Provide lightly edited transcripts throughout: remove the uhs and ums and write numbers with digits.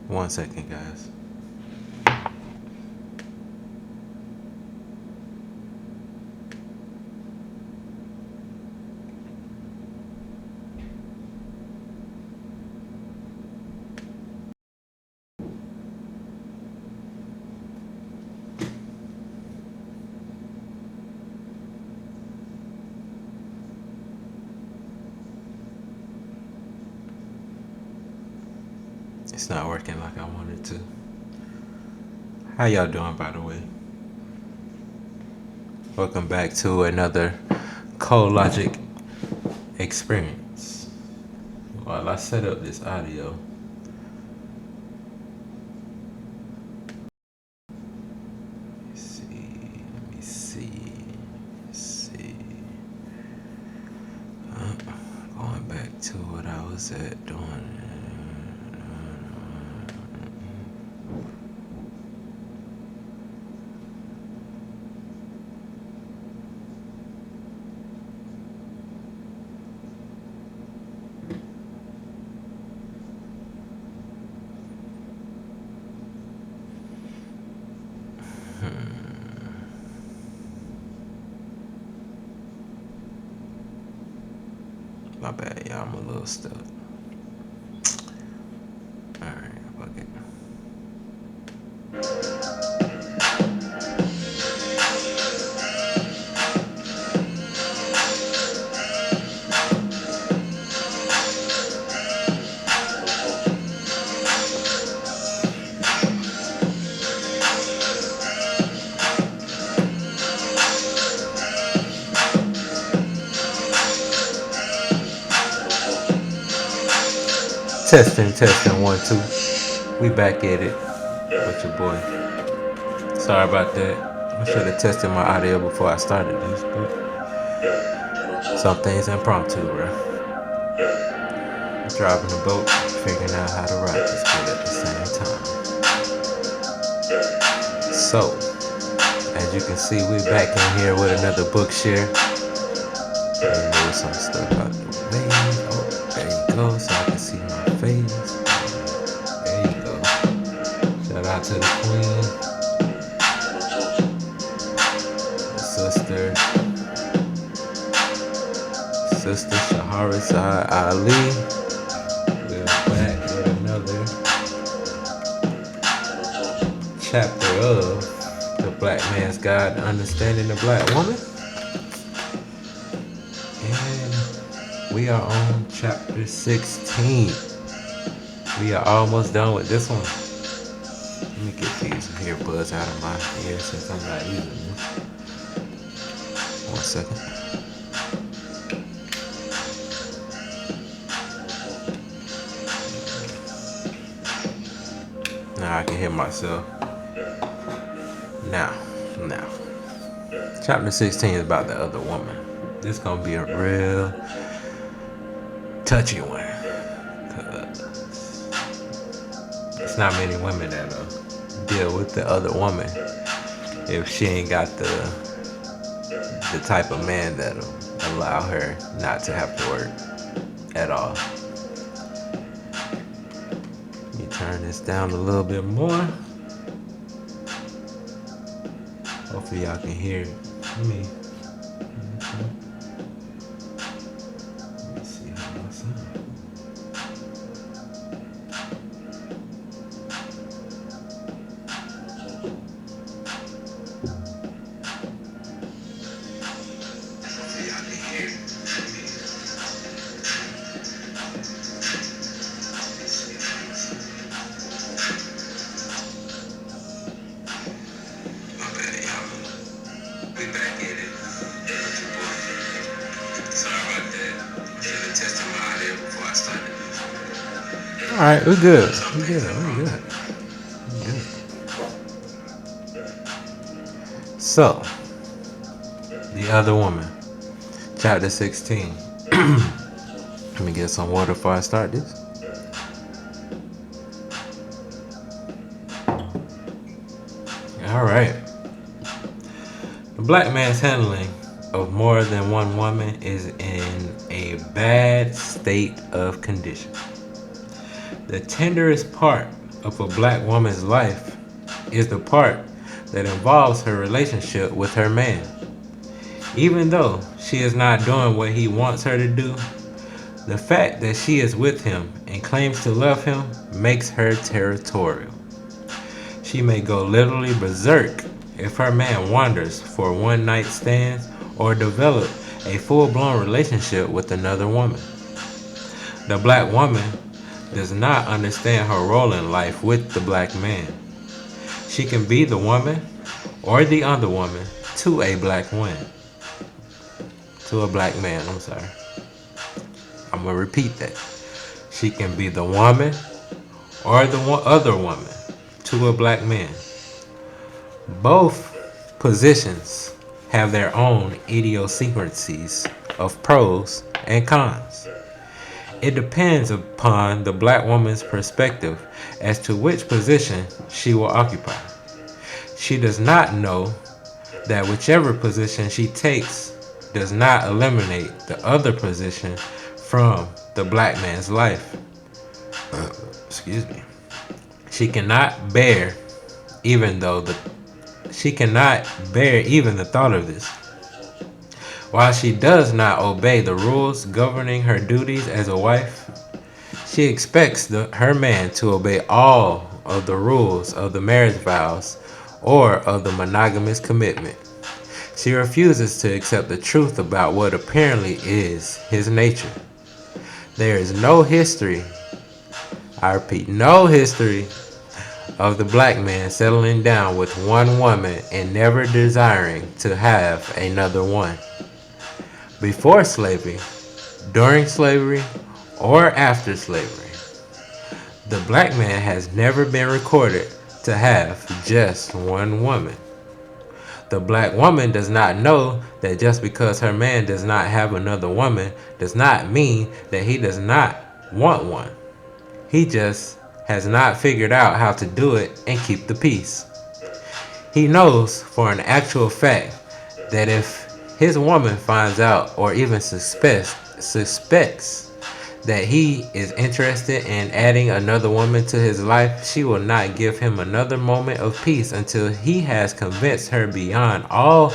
1 second, guys. It's not working like I wanted to. How y'all doing, by the way? Welcome back to another ColeLogic experience. While I set up this audio, let me see. Going back to what I was at doing. My bad, y'all. I'm a little stuck. Alright, fuck it. Testing, 1, 2. We back at it with your boy. Sorry about that. I should have tested my audio before I started this, but some things impromptu, bro. Driving a boat, figuring out how to ride this boat at the same time. So, as you can see, we back in here with another BookShare. Move some stuff out the way. Oh, there you go, so I can see my face. There you go. Shout out to the queen, the sister Shahrazad Ali. We're back with another chapter of The Black Man's Guide to Understanding the Blackwoman. And we are on chapter 16. We are almost done with this one. Let me get these earbuds out of my ear since I'm not using them. 1 second. Now I can hear myself. Now. Chapter 16 is about the other woman. This is gonna be a real touchy one. It's not many women that'll deal with the other woman if she ain't got the type of man that'll allow her not to have to work at all. Let me turn this down a little bit more. Hopefully y'all can hear me. Let me see how I sound. All right, we're good. So, the other woman, chapter 16. Let me get some water before I start this. All right. The black man's handling of more than one woman is in a bad state of condition. The tenderest part of a black woman's life is the part that involves her relationship with her man. Even though she is not doing what he wants her to do, the fact that she is with him and claims to love him makes her territorial. She may go literally berserk if her man wanders for one night stands or develop a full-blown relationship with another woman. The black woman does not understand her role in life with the black man. She can be the woman or the other woman to a black man. To a black man, I'm sorry. I'm going to repeat that. She can be the woman or the other woman to a black man. Both positions have their own idiosyncrasies of pros and cons. It depends upon the black woman's perspective as to which position she will occupy. She does not know that whichever position she takes does not eliminate the other position from the black man's life. Excuse me. She cannot bear even the thought of this. While she does not obey the rules governing her duties as a wife, she expects her man to obey all of the rules of the marriage vows or of the monogamous commitment. She refuses to accept the truth about what apparently is his nature. There is no history, I repeat, no history of the black man settling down with one woman and never desiring to have another one. Before slavery, during slavery, or after slavery, the black man has never been recorded to have just one woman. The black woman does not know that just because her man does not have another woman does not mean that he does not want one. He just has not figured out how to do it and keep the peace. He knows for an actual fact that if his woman finds out or even suspects that he is interested in adding another woman to his life, she will not give him another moment of peace until he has convinced her beyond all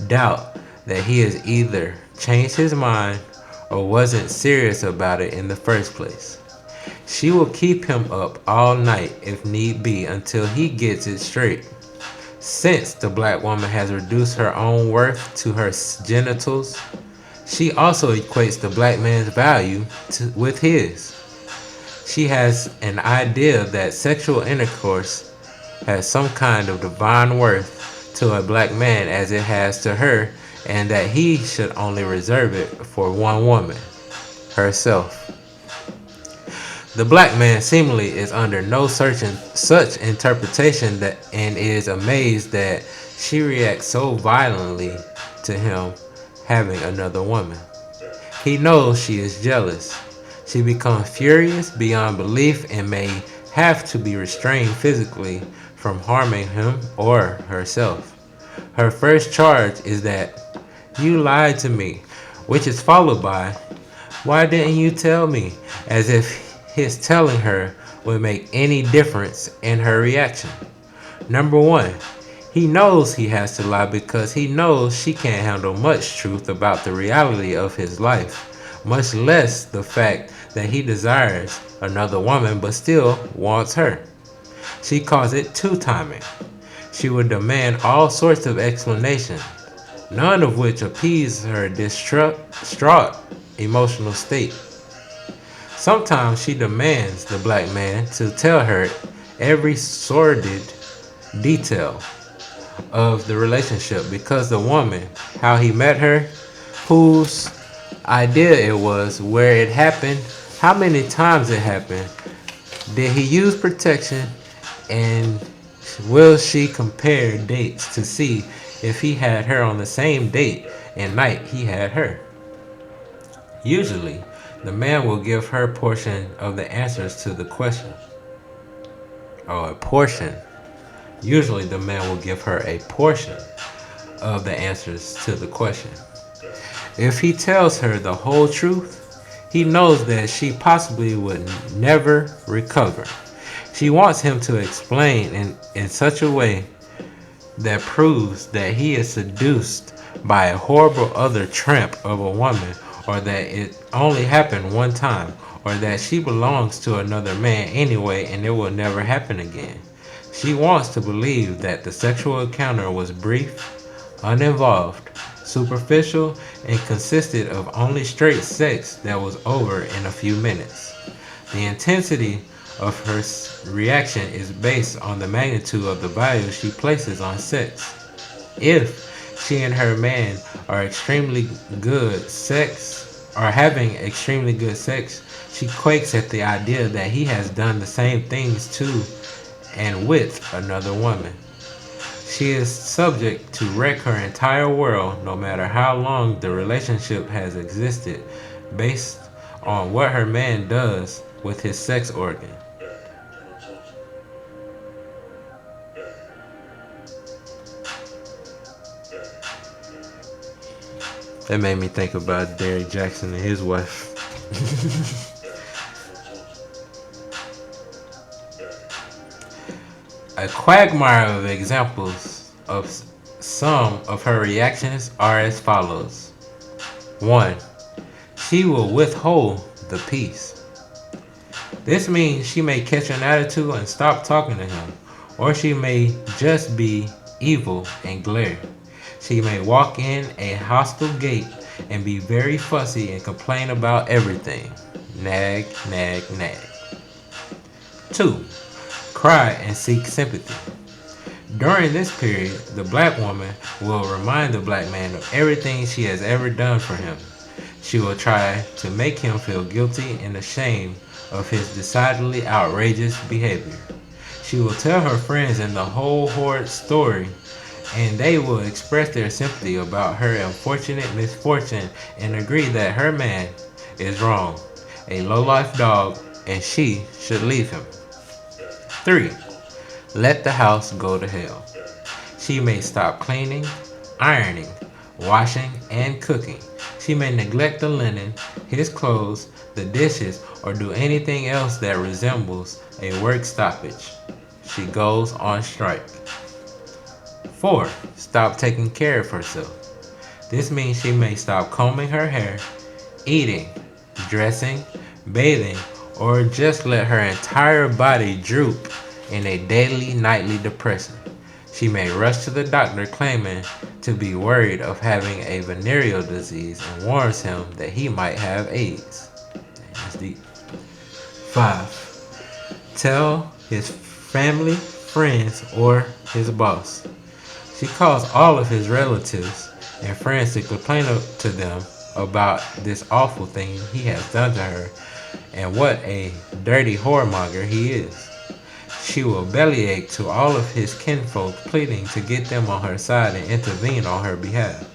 doubt that he has either changed his mind or wasn't serious about it in the first place. She will keep him up all night if need be until he gets it straight. Since the black woman has reduced her own worth to her genitals, she also equates the black man's value with his. She has an idea that sexual intercourse has some kind of divine worth to a black man as it has to her, and that he should only reserve it for one woman, herself. The black man seemingly is under no such interpretation and is amazed that she reacts so violently to him having another woman. He knows she is jealous. She becomes furious beyond belief and may have to be restrained physically from harming him or herself. Her first charge is that "you lied to me," which is followed by "why didn't you tell me?" as if his telling her would make any difference in her reaction. Number one, he knows he has to lie because he knows she can't handle much truth about the reality of his life, much less the fact that he desires another woman but still wants her. She calls it two-timing. She would demand all sorts of explanations, none of which appease her distraught emotional state. Sometimes she demands the black man to tell her every sordid detail of the relationship because the woman, how he met her, whose idea it was, where it happened, how many times it happened, did he use protection, and will she compare dates to see if he had her on the same date and night he had her. Usually, the man will give her a portion of the answers to the question. Or a portion. Usually the man will give her a portion of the answers to the question. If he tells her the whole truth, he knows that she possibly would never recover. She wants him to explain in such a way that proves that he is seduced by a horrible other tramp of a woman, or that it only happened one time, or that she belongs to another man anyway and it will never happen again. She wants to believe that the sexual encounter was brief, uninvolved, superficial, and consisted of only straight sex that was over in a few minutes. The intensity of her reaction is based on the magnitude of the value she places on sex. If she and her man are extremely good sex are having extremely good sex, she quakes at the idea that he has done the same things to and with another woman. She is subject to wreck her entire world no matter how long the relationship has existed based on what her man does with his sex organ. That made me think about Derrick Jackson and his wife. A quagmire of examples of some of her reactions are as follows. 1. She will withhold the peace. This means she may catch an attitude and stop talking to him, or she may just be evil and glare. She may walk in a hostile gate and be very fussy and complain about everything. Nag, nag, nag. 2. Cry and seek sympathy. During this period, the black woman will remind the black man of everything she has ever done for him. She will try to make him feel guilty and ashamed of his decidedly outrageous behavior. She will tell her friends in the whole horrid story, and they will express their sympathy about her unfortunate misfortune and agree that her man is wrong, a low-life dog, and she should leave him. 3. Let the house go to hell. She may stop cleaning, ironing, washing, and cooking. She may neglect the linen, his clothes, the dishes, or do anything else that resembles a work stoppage. She goes on strike. 4. Stop taking care of herself. This means she may stop combing her hair, eating, dressing, bathing, or just let her entire body droop in a daily, nightly depression. She may rush to the doctor claiming to be worried of having a venereal disease and warns him that he might have AIDS. That's deep. 5. Tell his family, friends, or his boss. She calls all of his relatives and friends to complain to them about this awful thing he has done to her and what a dirty whoremonger he is. She will bellyache to all of his kinfolk, pleading to get them on her side and intervene on her behalf.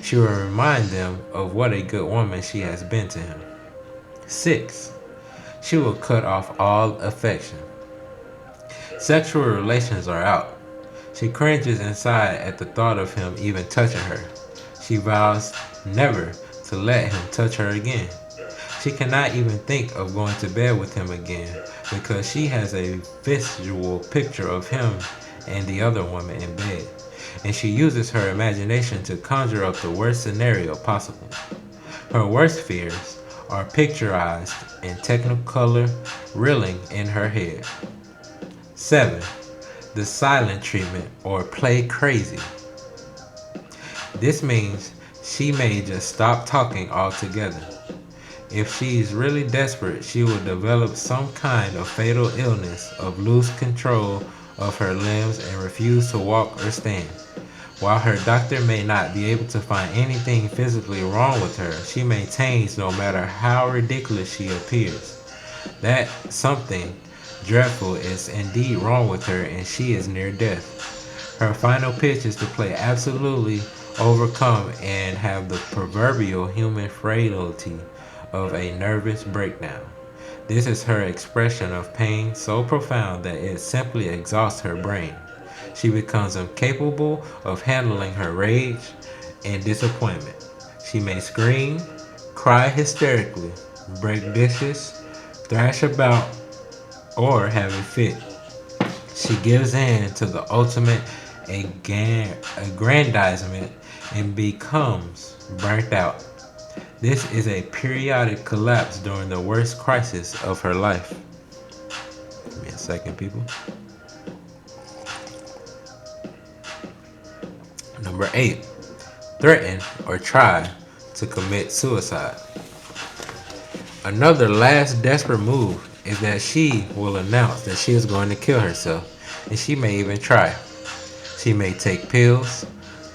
She will remind them of what a good woman she has been to him. 6. She will cut off all affection. Sexual relations are out. She cringes inside at the thought of him even touching her. She vows never to let him touch her again. She cannot even think of going to bed with him again because she has a visual picture of him and the other woman in bed, and she uses her imagination to conjure up the worst scenario possible. Her worst fears are picturized in technicolor reeling in her head. 7. The silent treatment, or play crazy. This means she may just stop talking altogether. If she is really desperate, she will develop some kind of fatal illness of loose control of her limbs and refuse to walk or stand. While her doctor may not be able to find anything physically wrong with her, she maintains, no matter how ridiculous she appears, that something dreadful is indeed wrong with her and she is near death. Her final pitch is to play absolutely overcome and have the proverbial human frailty of a nervous breakdown. This is her expression of pain so profound that it simply exhausts her brain. She becomes incapable of handling her rage and disappointment. She may scream, cry hysterically, break dishes, thrash about, or have a fit. She gives in to the ultimate aggrandizement and becomes burnt out. This is a periodic collapse during the worst crisis of her life. Give me a second, people. Number 8. Threaten or try to commit suicide. Another last desperate move is that she will announce that she is going to kill herself, and she may even try. She may take pills,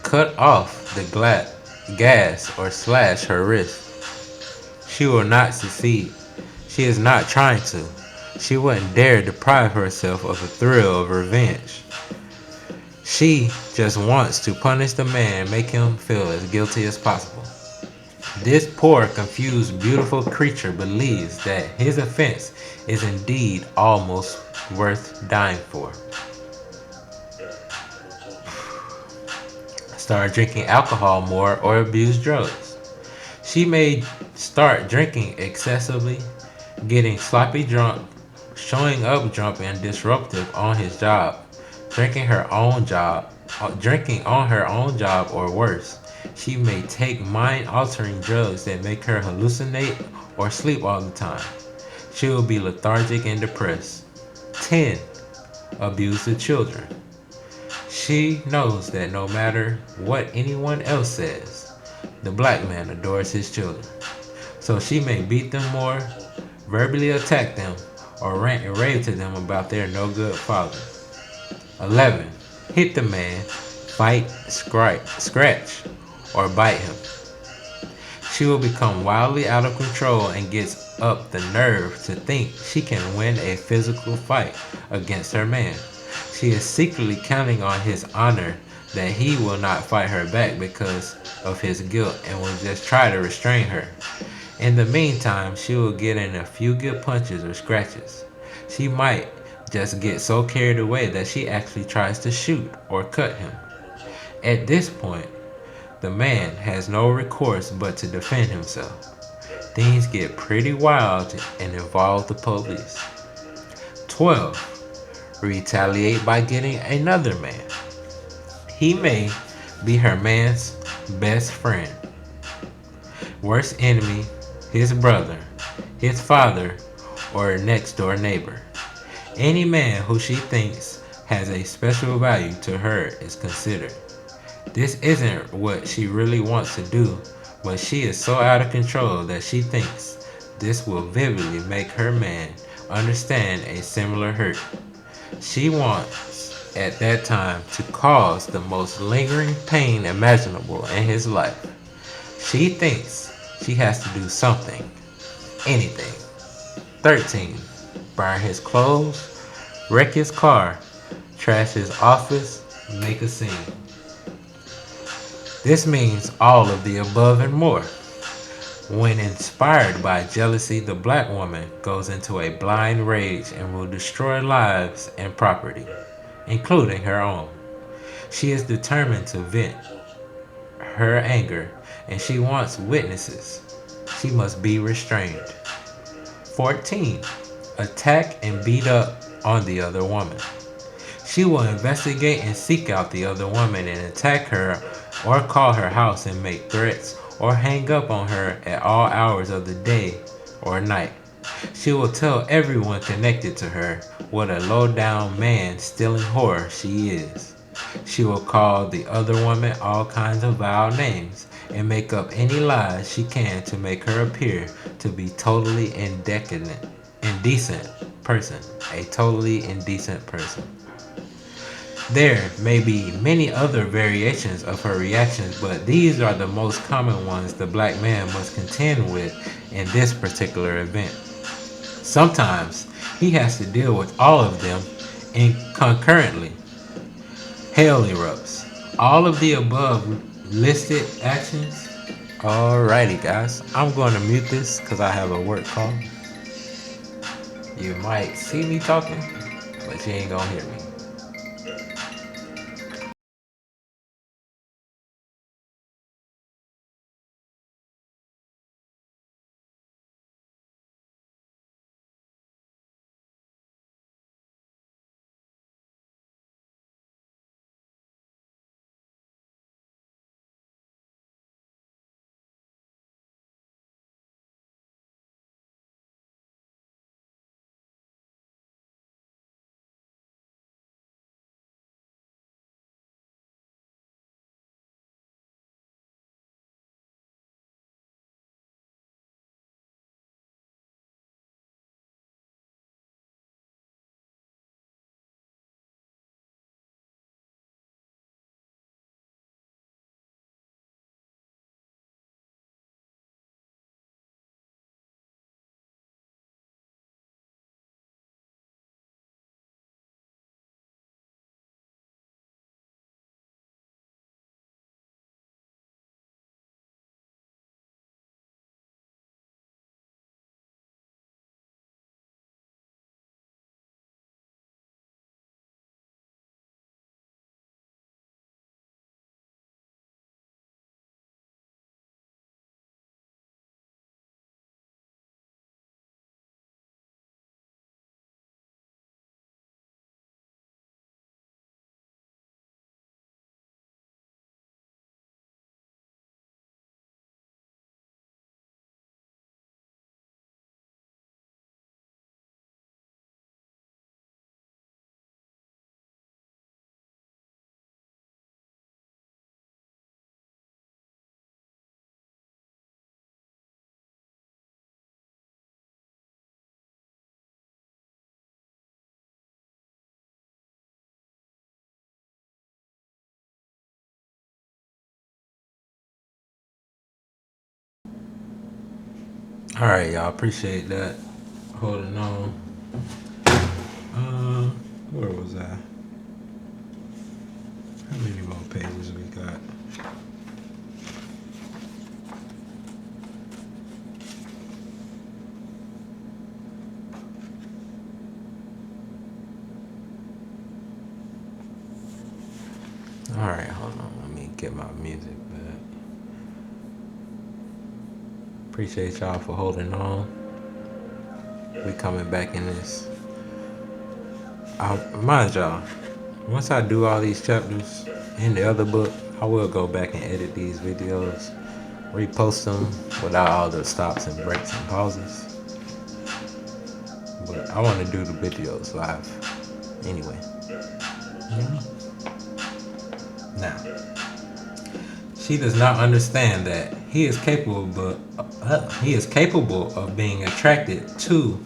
cut off the gas, or slash her wrist. She will not succeed. She is not trying to. She wouldn't dare deprive herself of the thrill of revenge. She just wants to punish the man and make him feel as guilty as possible. This poor, confused, beautiful creature believes that his offense is indeed almost worth dying for. Start drinking alcohol more or abuse drugs. She may start drinking excessively, getting sloppy drunk, showing up drunk and disruptive on his job, drinking on her own job, or worse. She may take mind-altering drugs that make her hallucinate or sleep all the time. She will be lethargic and depressed. 10. Abuse the children. She knows that no matter what anyone else says, the black man adores his children. So she may beat them more, verbally attack them, or rant and rave to them about their no good father. 11. Hit the man, fight, scratch, or bite him. She will become wildly out of control and gets up the nerve to think she can win a physical fight against her man. She is secretly counting on his honor that he will not fight her back because of his guilt and will just try to restrain her. In the meantime, she will get in a few good punches or scratches. She might just get so carried away that she actually tries to shoot or cut him. At this point, the man has no recourse but to defend himself. Things get pretty wild and involve the police. 12. Retaliate by getting another man. He may be her man's best friend, worst enemy, his brother, his father, or next door neighbor. Any man who she thinks has a special value to her is considered. This isn't what she really wants to do, but she is so out of control that she thinks this will vividly make her man understand a similar hurt. She wants, at that time, to cause the most lingering pain imaginable in his life. She thinks she has to do something, anything. 13. Burn his clothes, wreck his car, trash his office, make a scene. This means all of the above and more. When inspired by jealousy, the black woman goes into a blind rage and will destroy lives and property, including her own. She is determined to vent her anger, and she wants witnesses. She must be restrained. 14. Attack and beat up on the other woman. She will investigate and seek out the other woman and attack her or call her house and make threats or hang up on her at all hours of the day or night. She will tell everyone connected to her what a low-down man-stealing whore she is. She will call the other woman all kinds of vile names and make up any lies she can to make her appear to be totally indecent person. A totally indecent person. There may be many other variations of her reactions, but these are the most common ones the black man must contend with in this particular event. Sometimes he has to deal with all of them concurrently. Hell erupts. All of the above listed actions. Alrighty guys, I'm going to mute this because I have a work call. You might see me talking, but you ain't gonna hear me. Alright, y'all. Appreciate that. Holding on. Where was I? How many more pages we got? Alright, hold on. Let me get my music back. Appreciate y'all for holding on. We coming back in this. I remind y'all, once I do all these chapters in the other book, I will go back and edit these videos, repost them without all the stops and breaks and pauses. But I want to do the videos live anyway. Now, she does not understand that he is capable of being attracted to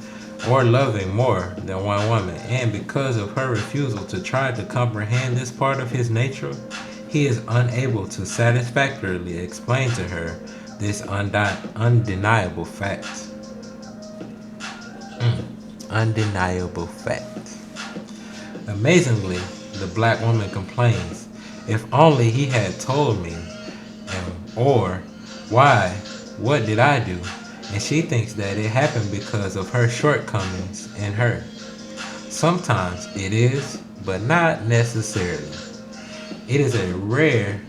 or loving more than one woman, and because of her refusal to try to comprehend this part of his nature, he is unable to satisfactorily explain to her this undeniable fact. Undeniable fact. Amazingly, the black woman complains, if only he had told me, or why, what did I do? And she thinks that it happened because of her shortcomings in her. Sometimes it is, but not necessarily. It is a rare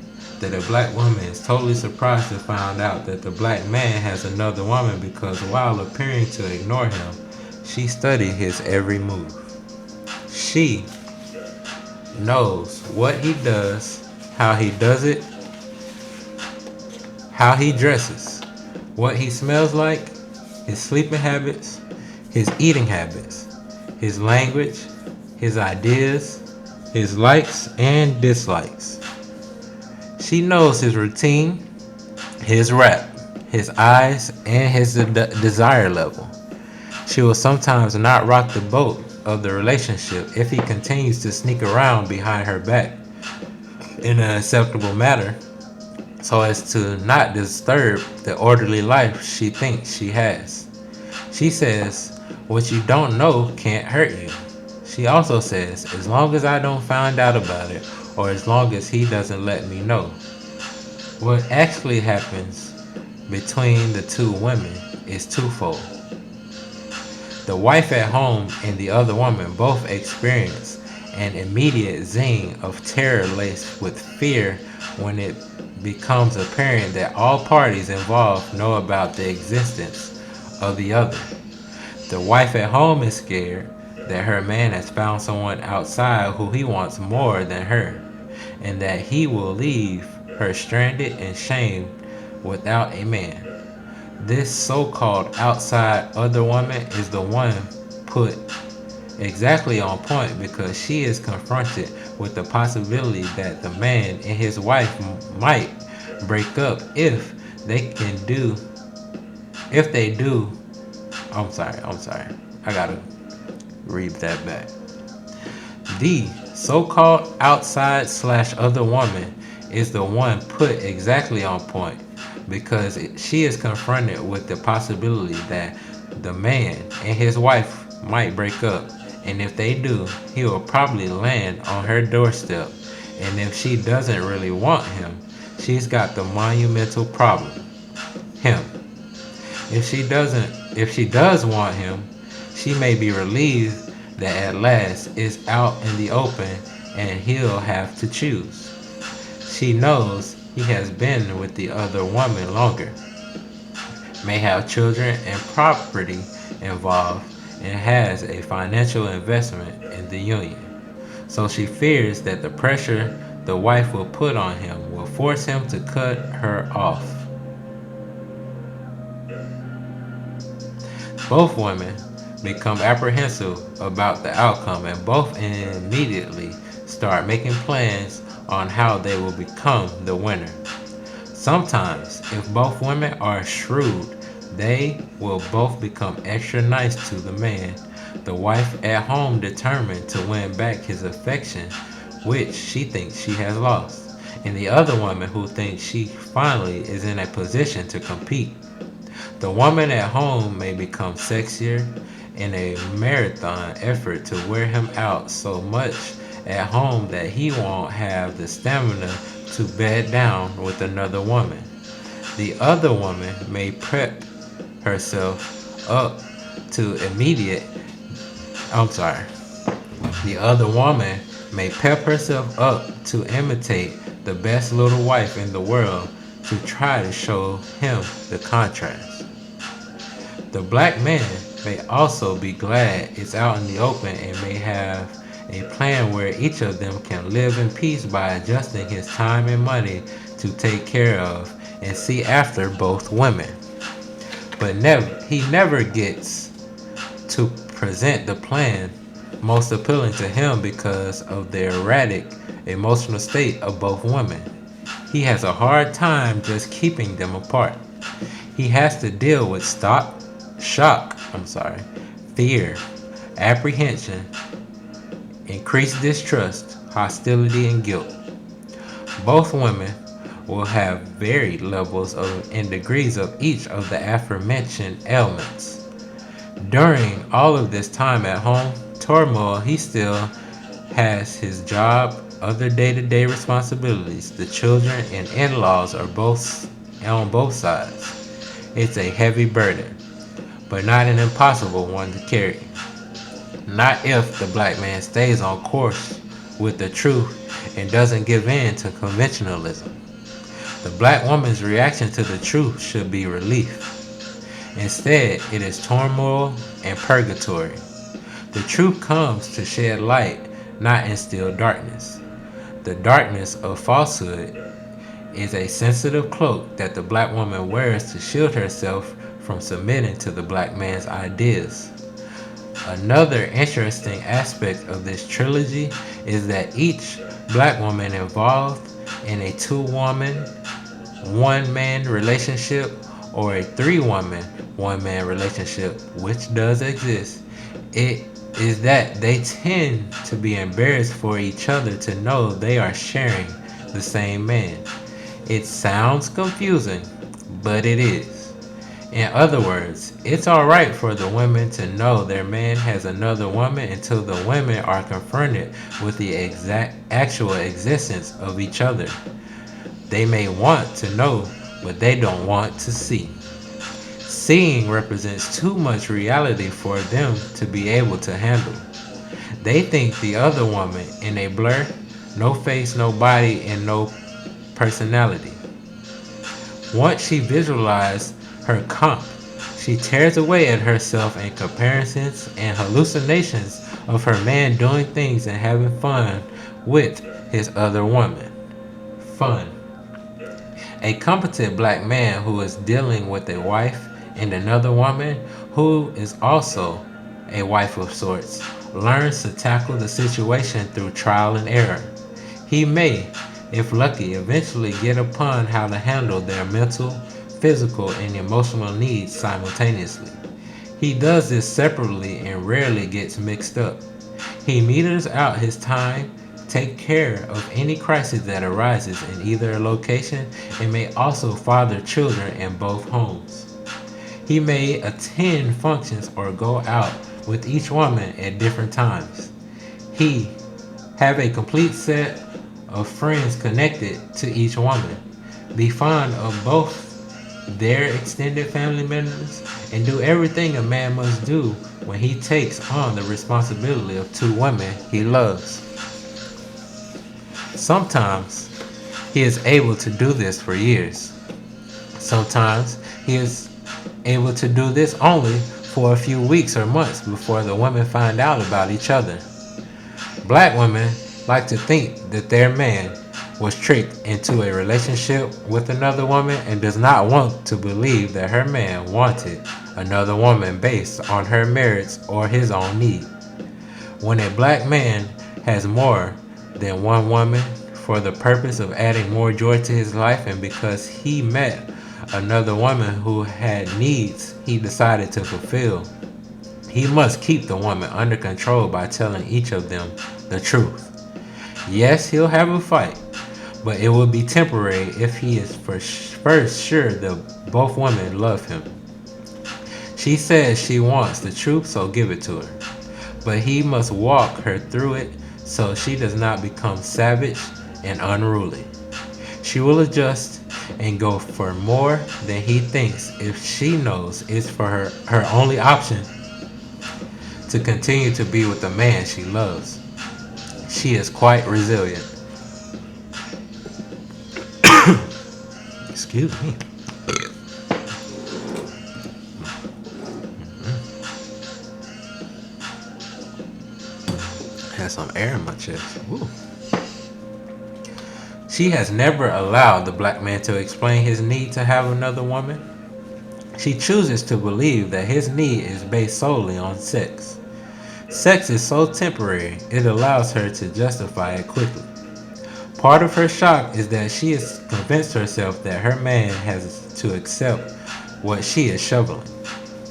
that a black woman is totally surprised to find out that the black man has another woman, because while appearing to ignore him, she studied his every move. She knows what he does, how he does it, how he dresses, what he smells like, his sleeping habits, his eating habits, his language, his ideas, his likes and dislikes. She knows his routine, his rap, his eyes, and his desire level. She will sometimes not rock the boat of the relationship if he continues to sneak around behind her back in an acceptable manner, so as to not disturb the orderly life she thinks she has. She says, what you don't know can't hurt you. She also says, as long as I don't find out about it, or as long as he doesn't let me know. What actually happens between the two women is twofold. The wife at home and the other woman both experience an immediate zing of terror laced with fear when it becomes apparent that all parties involved know about the existence of the other. The wife at home is scared that her man has found someone outside who he wants more than her, and that he will leave her stranded and shamed without a man. This so-called outside other woman is the one put exactly on point, because she is confronted with the possibility that the man and his wife might break up if they do. I'm sorry. I gotta read that back. The so-called outside / other woman is the one put exactly on point, because she is confronted with the possibility that the man and his wife might break up, and if they do, he will probably land on her doorstep, and if she doesn't really want him, she's got the monumental problem, him. If she does want him, she may be relieved that at last it's out in the open and he'll have to choose. She knows he has been with the other woman longer, may have children and property involved, and has a financial investment in the union. So she fears that the pressure the wife will put on him will force him to cut her off. Both women become apprehensive about the outcome, and both immediately start making plans on how they will become the winner. Sometimes, if both women are shrewd, they will both become extra nice to the man, the wife at home determined to win back his affection, which she thinks she has lost, and the other woman who thinks she finally is in a position to compete. The woman at home may become sexier in a marathon effort to wear him out so much at home that he won't have the stamina to bed down with another woman. The other woman may prep herself up to immediate I'm sorry. The other woman may pep herself up to imitate the best little wife in the world to try to show him the contrast. The black man may also be glad it's out in the open and may have a plan where each of them can live in peace by adjusting his time and money to take care of and see after both women. But he never gets to present the plan most appealing to him because of the erratic emotional state of both women. He has a hard time just keeping them apart. He has to deal with fear, apprehension, increased distrust, hostility, and guilt. Both women will have varied levels of and degrees of each of the aforementioned ailments. During all of this time at home turmoil, he still has his job, other day-to-day responsibilities. The children and in-laws are both on both sides. It's a heavy burden, but not an impossible one to carry. Not if the black man stays on course with the truth and doesn't give in to conventionalism. The black woman's reaction to the truth should be relief. Instead, it is turmoil and purgatory. The truth comes to shed light, not instill darkness. The darkness of falsehood is a sensitive cloak that the black woman wears to shield herself from submitting to the black man's ideas. Another interesting aspect of this trilogy is that each black woman involved in a two-woman, one-man relationship or a three-woman, one-man relationship, which does exist, it is that they tend to be embarrassed for each other to know they are sharing the same man. It sounds confusing, but it is. In other words, it's alright for the women to know their man has another woman until the women are confronted with the actual existence of each other. They may want to know, but they don't want to see. Seeing represents too much reality for them to be able to handle. They think the other woman in a blur, no face, no body, and no personality. Once she visualizes her comp, she tears away at herself in comparisons and hallucinations of her man doing things and having fun with his other woman. Fun. A competent black man who is dealing with a wife and another woman who is also a wife of sorts learns to tackle the situation through trial and error. He may, if lucky, eventually get upon how to handle their mental, physical, and emotional needs simultaneously. He does this separately and rarely gets mixed up. He meters out his time, take care of any crisis that arises in either location, and may also father children in both homes. He may attend functions or go out with each woman at different times. He have a complete set of friends connected to each woman. Be fond of both their extended family members and do everything a man must do when he takes on the responsibility of two women he loves. Sometimes he is able to do this for years. Sometimes he is able to do this only for a few weeks or months before the women find out about each other. Black women like to think that their man was tricked into a relationship with another woman and does not want to believe that her man wanted another woman based on her merits or his own need. When a black man has more than one woman for the purpose of adding more joy to his life and because he met another woman who had needs he decided to fulfill, he must keep the woman under control by telling each of them the truth. Yes, he'll have a fight, but it will be temporary if he is first sure that both women love him. She says she wants the truth, so give it to her. But he must walk her through it so she does not become savage and unruly. She will adjust and go for more than he thinks if she knows it's for her only option to continue to be with the man she loves. She is quite resilient. Excuse me. Had some air in my chest. Woo. She has never allowed the black man to explain his need to have another woman. She chooses to believe that his need is based solely on sex. Sex is so temporary, it allows her to justify it quickly. Part of her shock is that she has convinced herself that her man has to accept what she is shoveling.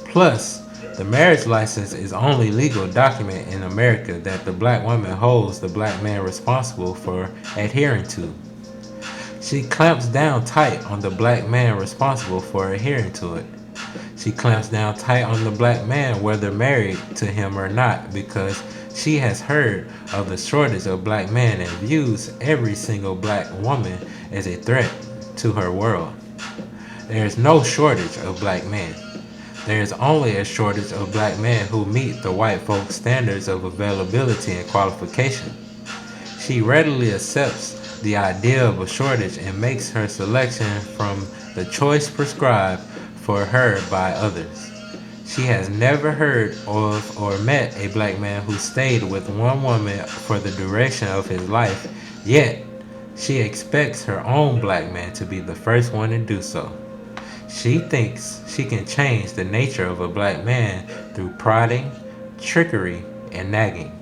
Plus, the marriage license is only legal document in America that the black woman holds the black man responsible for adhering to. She clamps down tight on the black man responsible for adhering to it. She clamps down tight on the black man whether married to him or not because she has heard of the shortage of black men and views every single black woman as a threat to her world. There is no shortage of black men. There is only a shortage of black men who meet the white folks' standards of availability and qualification. She readily accepts the idea of a shortage and makes her selection from the choice prescribed for her by others. She has never heard of or met a black man who stayed with one woman for the duration of his life, yet she expects her own black man to be the first one to do so. She thinks she can change the nature of a black man through prodding, trickery, and nagging.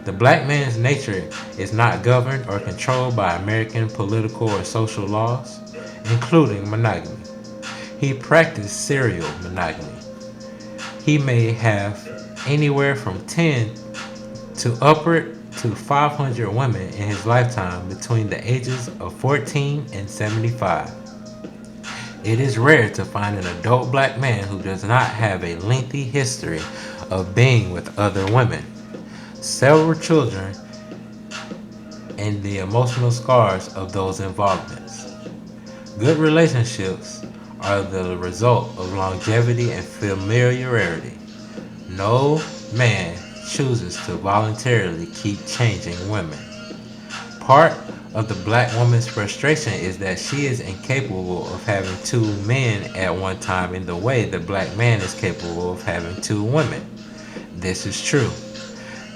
The black man's nature is not governed or controlled by American political or social laws, including monogamy. He practices serial monogamy. He may have anywhere from 10 to upward to 500 women in his lifetime between the ages of 14 and 75. It is rare to find an adult black man who does not have a lengthy history of being with other women, several children, and the emotional scars of those involvements. Good relationships are the result of longevity and familiarity. No man chooses to voluntarily keep changing women. Part of the black woman's frustration is that she is incapable of having two men at one time in the way the black man is capable of having two women. This is true.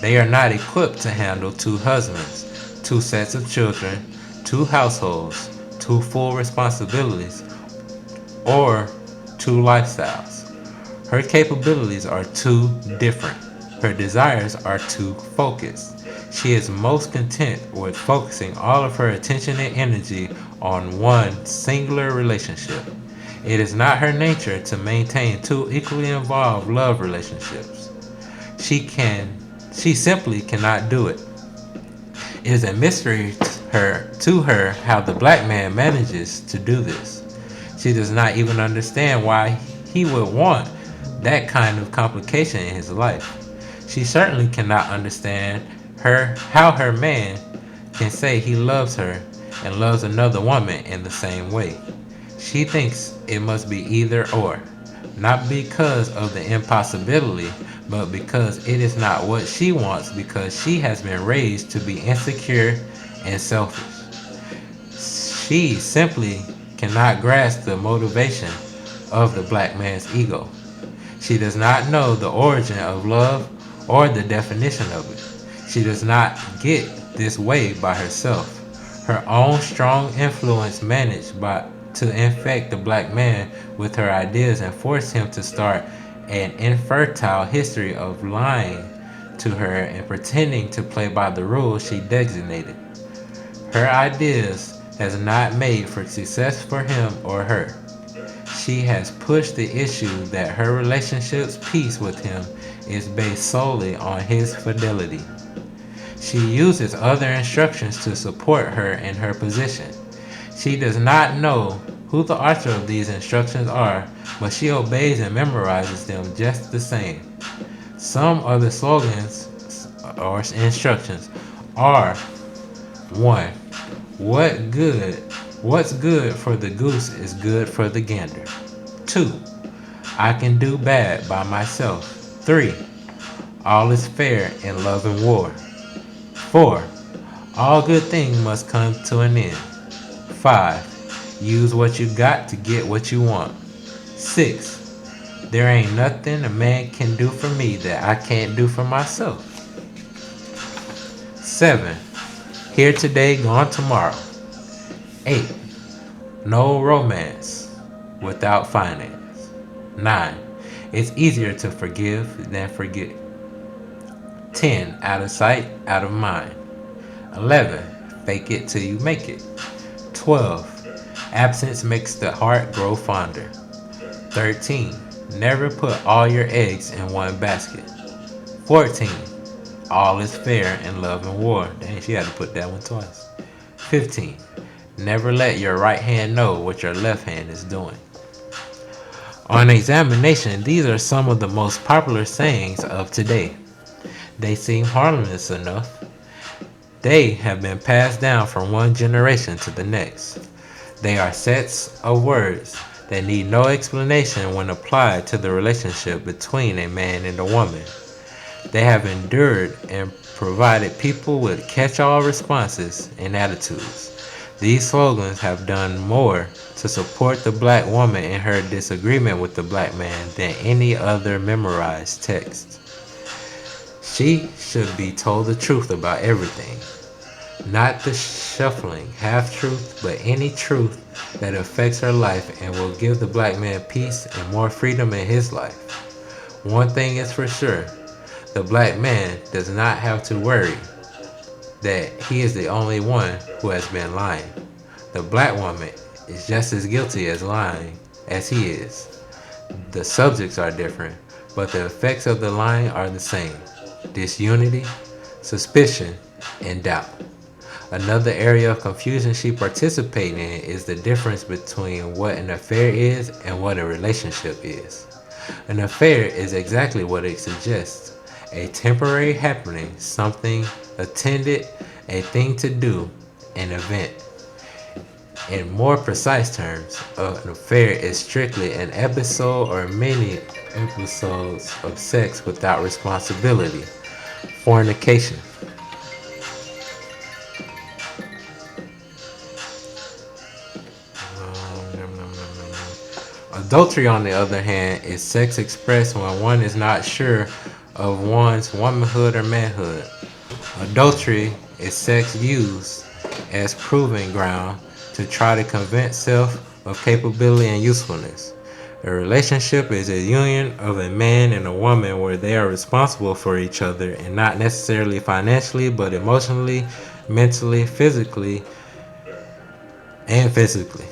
They are not equipped to handle two husbands, two sets of children, two households, two full responsibilities, or two lifestyles. Her capabilities are too different. Her desires are too focused. She is most content with focusing all of her attention and energy on one singular relationship. It is not her nature to maintain two equally involved love relationships. She simply cannot do it. It is a mystery to her how the black man manages to do this. She does not even understand why he would want that kind of complication in his life. She certainly cannot understand how her man can say he loves her and loves another woman in the same way. She thinks it must be either or, not because of the impossibility, but because it is not what she wants because she has been raised to be insecure and selfish. She simply cannot grasp the motivation of the black man's ego. She does not know the origin of love or the definition of it. She does not get this way by herself. Her own strong influence managed to infect the black man with her ideas and force him to start an infertile history of lying to her and pretending to play by the rules she designated. Her ideas has not made for success for him or her. She has pushed the issue that her relationship's peace with him is based solely on his fidelity. She uses other instructions to support her in her position. She does not know who the author of these instructions are, but she obeys and memorizes them just the same. Some of the slogans or instructions are 1. What good? What's good for the goose is good for the gander. 2. I can do bad by myself. 3. All is fair in love and war. 4. All good things must come to an end. 5. Use what you got to get what you want. 6. There ain't nothing a man can do for me that I can't do for myself. 7. Here today, gone tomorrow. 8. No romance without finance. 9. It's easier to forgive than forget. 10. Out of sight, out of mind. 11. Fake it till you make it. 12. Absence makes the heart grow fonder. 13. Never put all your eggs in one basket. 14. All is fair in love and war. Dang, she had to put that one twice. 15. Never let your right hand know what your left hand is doing. On examination, these are some of the most popular sayings of today. They seem harmless enough. They have been passed down from one generation to the next. They are sets of words that need no explanation when applied to the relationship between a man and a woman. They have endured and provided people with catch-all responses and attitudes. These slogans have done more to support the black woman in her disagreement with the black man than any other memorized text. She should be told the truth about everything. Not the shuffling half-truth, but any truth that affects her life and will give the black man peace and more freedom in his life. One thing is for sure, the black man does not have to worry that he is the only one who has been lying. The black woman is just as guilty as lying as he is. The subjects are different, but the effects of the lying are the same. Disunity, suspicion, and doubt. Another area of confusion she participates in is the difference between what an affair is and what a relationship is. An affair is exactly what it suggests. A temporary happening, something attended, a thing to do, an event. In more precise terms, an affair is strictly an episode or many episodes of sex without responsibility. Fornication. Adultery, on the other hand, is sex expressed when one is not sure of one's womanhood or manhood. Adultery is sex used as proving ground to try to convince self of capability and usefulness. A relationship is a union of a man and a woman where they are responsible for each other, and not necessarily financially, but emotionally, mentally, physically, and physically.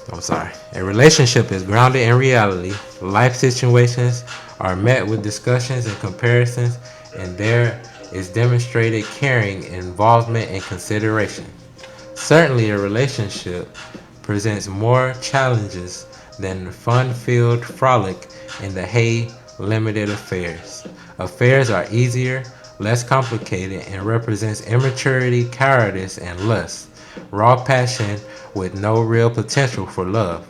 A relationship is grounded in reality. Life situations are met with discussions and comparisons, and there is demonstrated caring, involvement, and consideration. Certainly, a relationship presents more challenges than fun-filled frolic in the limited affairs. Affairs are easier, less complicated, and represents immaturity, cowardice, and lust. Raw passion with no real potential for love.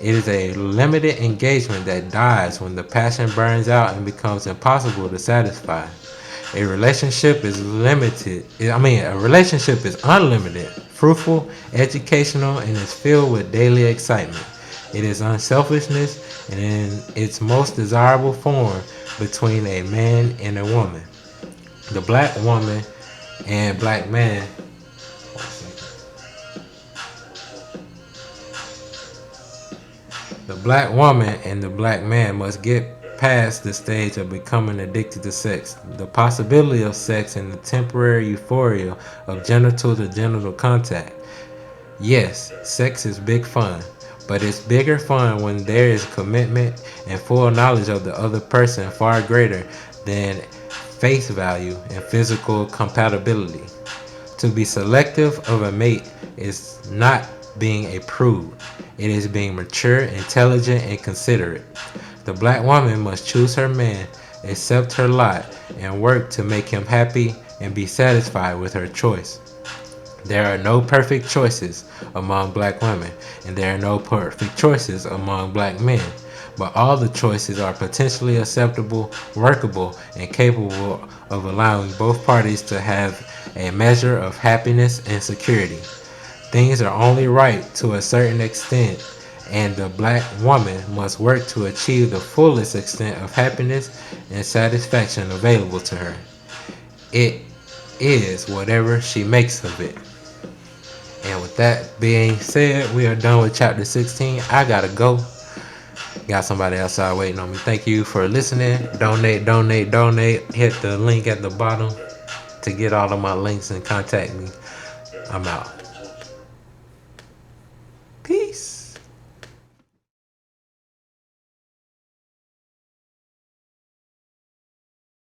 It is a limited engagement that dies when the passion burns out and becomes impossible to satisfy. A relationship is unlimited, fruitful, educational, and is filled with daily excitement. It is unselfishness and in its most desirable form between a man and a woman. The black woman and black man The black woman and the black man must get past the stage of becoming addicted to sex. The possibility of sex and the temporary euphoria of genital to genital contact. Yes, sex is big fun, but it's bigger fun when there is commitment and full knowledge of the other person, far greater than face value and physical compatibility. To be selective of a mate is not being a prude. It is being mature, intelligent, and considerate. The black woman must choose her man, accept her lot, and work to make him happy and be satisfied with her choice. There are no perfect choices among black women, and there are no perfect choices among black men. But all the choices are potentially acceptable, workable, and capable of allowing both parties to have a measure of happiness and security. Things are only right to a certain extent, and the black woman must work to achieve the fullest extent of happiness and satisfaction available to her. It is whatever she makes of it. And with that being said, we are done with chapter 16. I gotta go. Got somebody outside waiting on me. Thank you for listening. Donate, donate, donate. Hit the link at the bottom to get all of my links and contact me. I'm out.